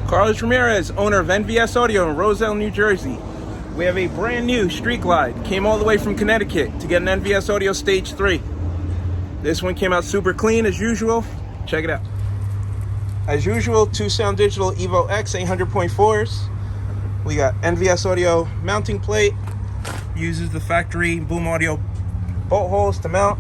Carlos Ramirez, owner of NVS Audio in Roselle, New Jersey. We have a brand new Street Glide. Came all the way from Connecticut to get an NVS Audio Stage 3. This one came out super clean as usual. Check it out. As usual, 2 Sound Digital evox 800.4s. We got NVS Audio mounting plate. Uses the factory Boom Audio bolt holes to mount.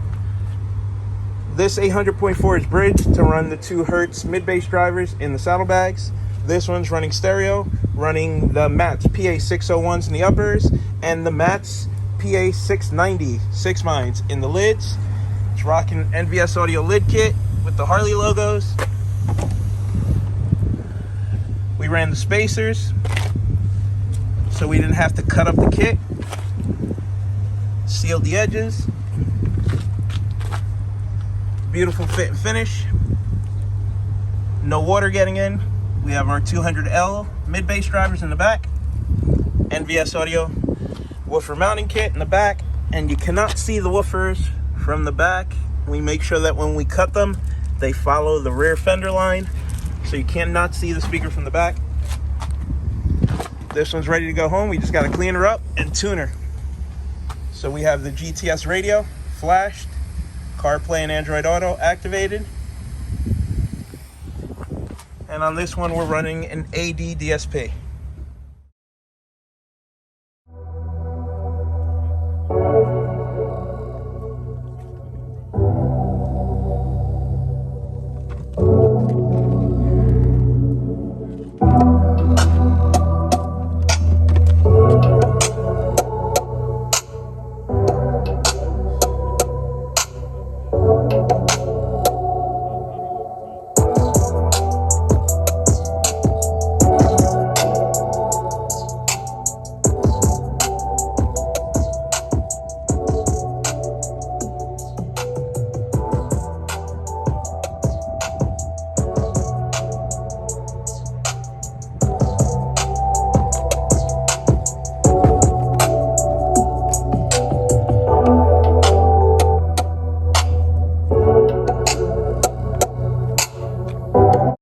This 800.4 is bridged to run the 2 Hertz mid-bass drivers in the saddlebags. This one's running stereo, running the MMats PA601s in the uppers and the MMats PA690 6 mines in the lids. It's rocking NVS Audio lid kit with the Harley logos. We ran the spacers, so we didn't have to cut up the kit. Sealed the edges. Beautiful fit and finish. No water getting in. We have our 200L mid-bass drivers in the back. NVS Audio woofer mounting kit in the back. And you cannot see the woofers from the back. We make sure that when we cut them, they follow the rear fender line. So you cannot see the speaker from the back. This one's ready to go home. We just got to clean her up and tune her. So we have the GTS radio flashed, CarPlay and Android Auto activated. And on this one, we're running an AD DSP.